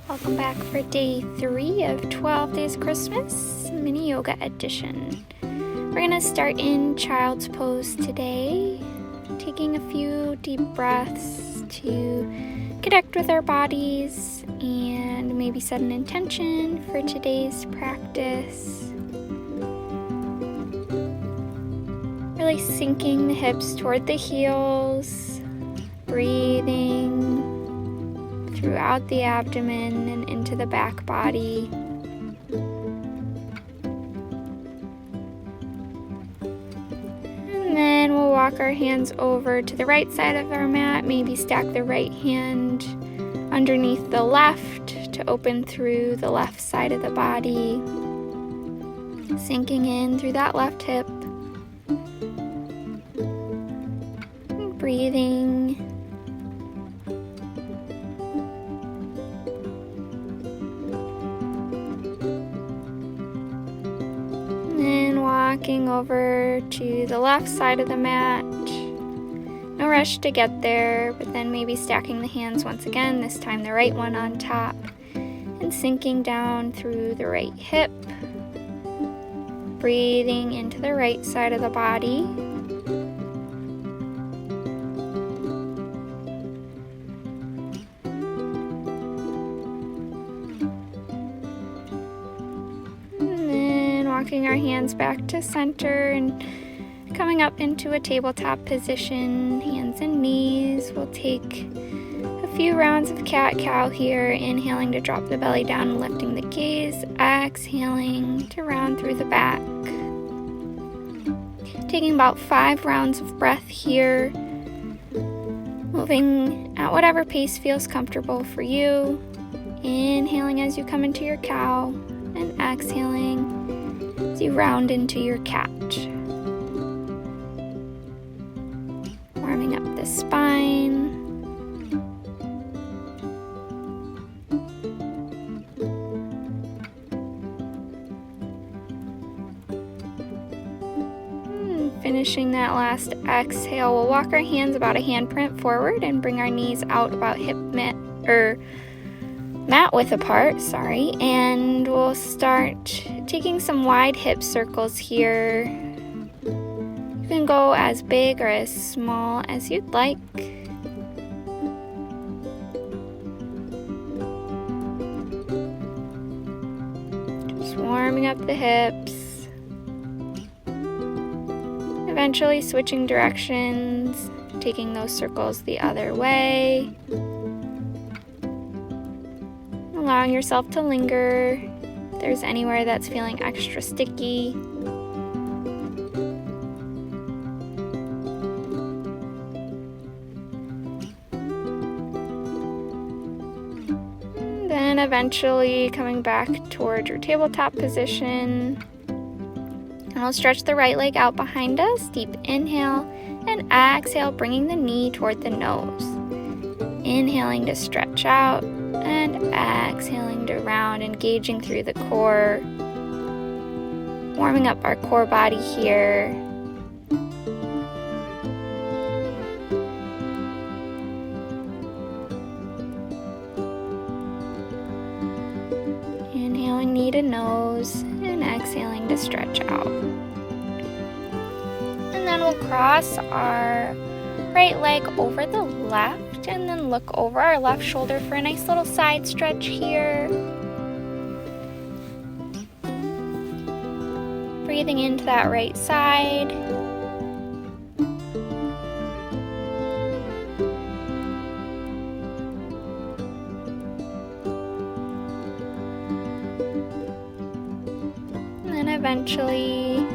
Welcome back for day 3 of 12 Days of Christmas Mini Yoga Edition. We're going to start in Child's Pose today, taking a few deep breaths to connect with our bodies and maybe set an intention for today's practice. Really sinking the hips toward the heels, breathing throughout the abdomen and into the back body. And then we'll walk our hands over to the right side of our mat, maybe stack the right hand underneath the left to open through the left side of the body, sinking in through that left hip, and breathing. Walking over to the left side of the mat. No rush to get there, but then maybe stacking the hands once again, this time the right one on top, and sinking down through the right hip. Breathing into the right side of the body. Walking our hands back to center and coming up into a tabletop position, hands and knees. We'll take a few rounds of cat-cow here, inhaling to drop the belly down and lifting the gaze, exhaling to round through the back. Taking about 5 rounds of breath here, moving at whatever pace feels comfortable for you. Inhaling as you come into your cow and exhaling as you round into your cat. Warming up the spine. Finishing that last exhale, we'll walk our hands about a handprint forward and bring our knees out about mat width apart, and we'll start taking some wide hip circles here. You can go as big or as small as you'd like. Just warming up the hips. Eventually switching directions, taking those circles the other way. Allowing yourself to linger if there's anywhere that's feeling extra sticky. And then eventually coming back toward your tabletop position. And we'll stretch the right leg out behind us. Deep inhale and exhale, bringing the knee toward the nose. Inhaling to stretch out and exhaling to round, engaging through the core, warming up our core body here. Inhaling knee to nose and exhaling to stretch out. And then we'll cross our right leg over the left and then look over our left shoulder for a nice little side stretch here. Breathing into that right side. And then eventually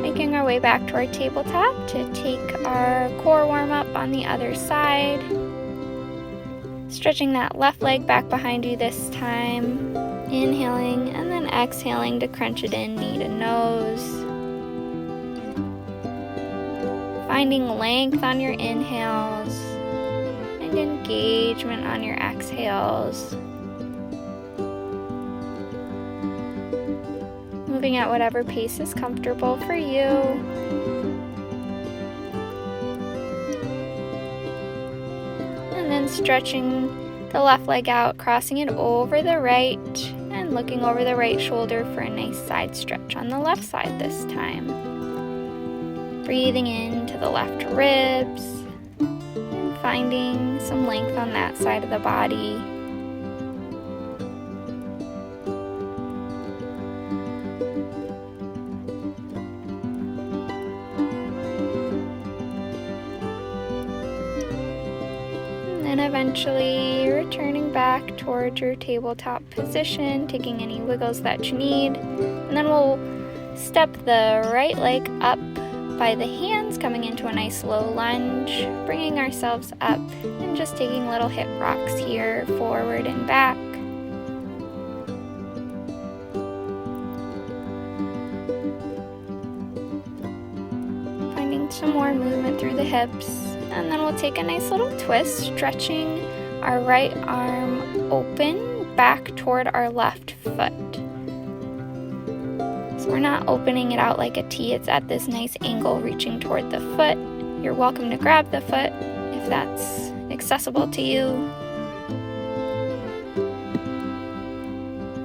making our way back to our tabletop to take our core warm up on the other side. Stretching that left leg back behind you this time. Inhaling and then exhaling to crunch it in, knee to nose. Finding length on your inhales and engagement on your exhales. Moving at whatever pace is comfortable for you. And then stretching the left leg out, crossing it over the right, and looking over the right shoulder for a nice side stretch on the left side this time. Breathing into the left ribs, and finding some length on that side of the body. And eventually returning back towards your tabletop position, taking any wiggles that you need. And then we'll step the right leg up by the hands, coming into a nice low lunge, bringing ourselves up and just taking little hip rocks here, forward and back. Finding some more movement through the hips. And then we'll take a nice little twist, stretching our right arm open back toward our left foot. So we're not opening it out like a T, it's at this nice angle reaching toward the foot. You're welcome to grab the foot if that's accessible to you.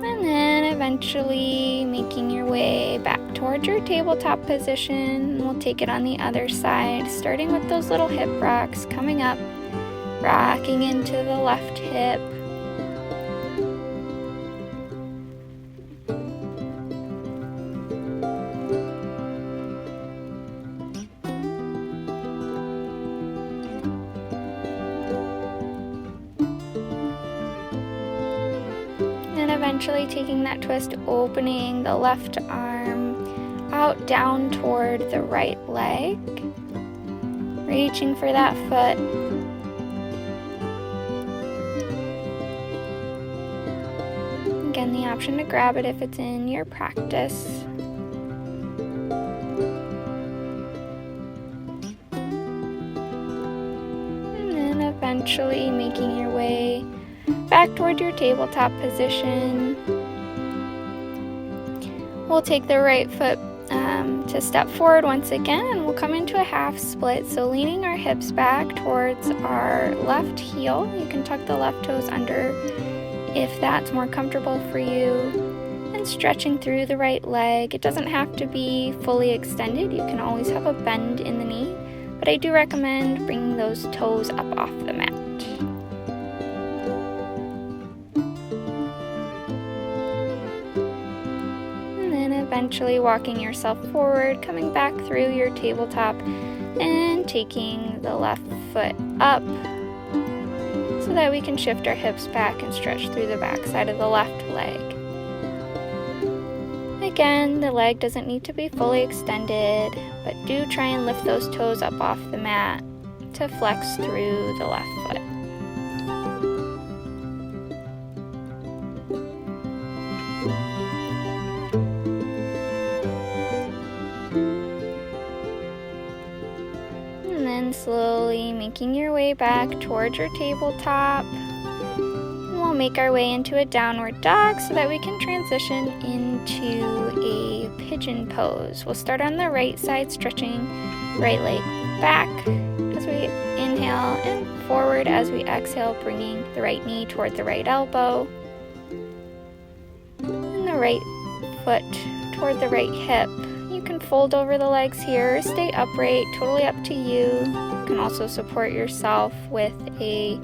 And then eventually making your way back towards your tabletop position. We'll take it on the other side, starting with those little hip rocks, coming up, rocking into the left hip. And eventually taking that twist, opening the left arm out down toward the right leg, reaching for that foot. Again, the option to grab it if it's in your practice. And then eventually making your way back toward your tabletop position. We'll take the right foot to step forward once again, and we'll come into a half split. So leaning our hips back towards our left heel. You can tuck the left toes under if that's more comfortable for you. And stretching through the right leg. It doesn't have to be fully extended. You can always have a bend in the knee, but I do recommend bringing those toes up off the mat. Eventually walking yourself forward, coming back through your tabletop and taking the left foot up so that we can shift our hips back and stretch through the back side of the left leg. Again, the leg doesn't need to be fully extended, but do try and lift those toes up off the mat to flex through the left foot. Slowly making your way back towards your tabletop. And we'll make our way into a downward dog so that we can transition into a pigeon pose. We'll start on the right side, stretching right leg back as we inhale and forward as we exhale, bringing the right knee toward the right elbow and the right foot toward the right hip. You can fold over the legs here, stay upright, totally up to you. You can also support yourself with a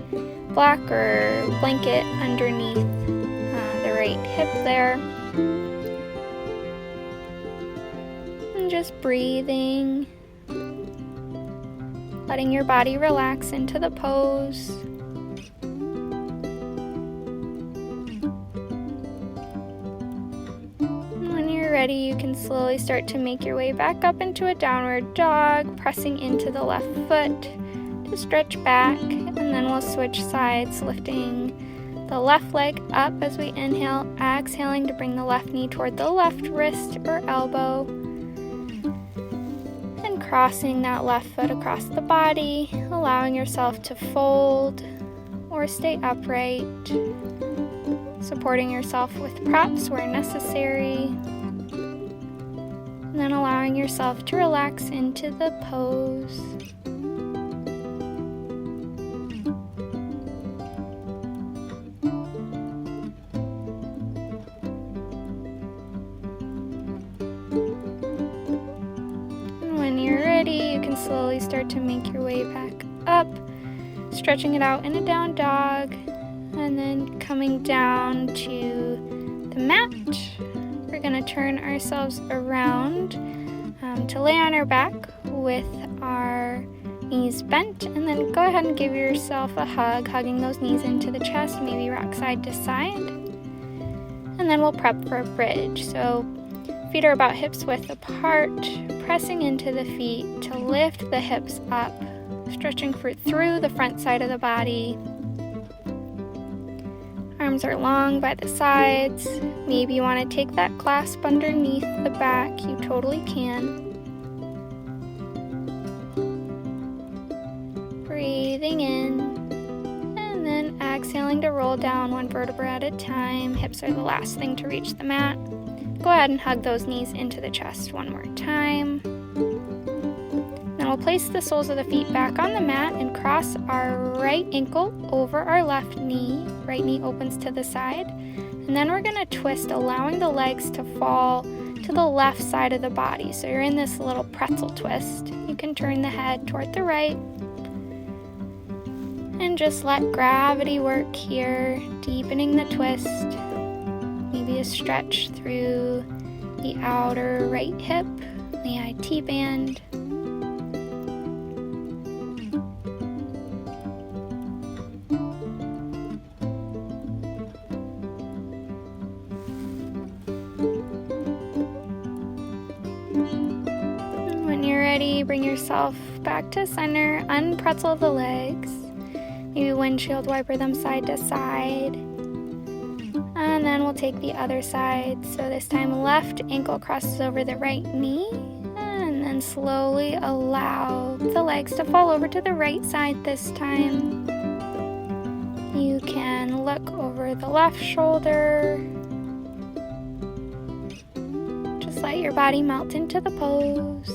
block or blanket underneath the right hip there. And just breathing, letting your body relax into the pose. Ready, you can slowly start to make your way back up into a downward dog, pressing into the left foot to stretch back, and then we'll switch sides, lifting the left leg up as we inhale, exhaling to bring the left knee toward the left wrist or elbow, and crossing that left foot across the body, allowing yourself to fold or stay upright, supporting yourself with props where necessary. And then allowing yourself to relax into the pose. can slowly start to make your way back up, stretching it out in a down dog, and then coming down to the mat. We're going to turn ourselves around to lay on our back with our knees bent, and then go ahead and give yourself a hug, hugging those knees into the chest, maybe rock side to side. And then we'll prep for a bridge. So feet are about hips width apart, pressing into the feet to lift the hips up, stretching through the front side of the body. Arms are long by the sides. Maybe you want to take that clasp underneath the back. You totally can. Breathing in, and then exhaling to roll down one vertebra at a time. Hips are the last thing to reach the mat. Go ahead and hug those knees into the chest one more time. Then we'll place the soles of the feet back on the mat and cross our right ankle over our left knee. Right knee opens to the side. And then we're going to twist, allowing the legs to fall to the left side of the body. So you're in this little pretzel twist. You can turn the head toward the right. And just let gravity work here, deepening the twist. Maybe a stretch through the outer right hip, the IT band. And when you're ready, bring yourself back to center, unpretzel the legs. Maybe windshield wiper them side to side. And then we'll take the other side. So this time left ankle crosses over the right knee. And then slowly allow the legs to fall over to the right side this time. You can look over the left shoulder. Just let your body melt into the pose.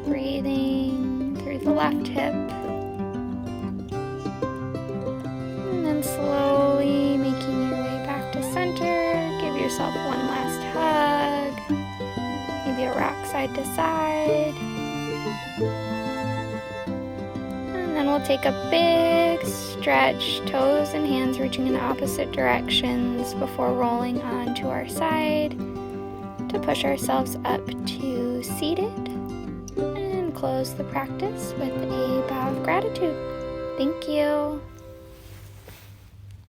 Breathing through the left hip. And then slowly making your way back to center. Give yourself one last hug. Maybe a rock side to side. And then we'll take a big stretch, toes and hands reaching in opposite directions before rolling onto our side to push ourselves up to seated. Close the practice with a bow of gratitude. Thank you.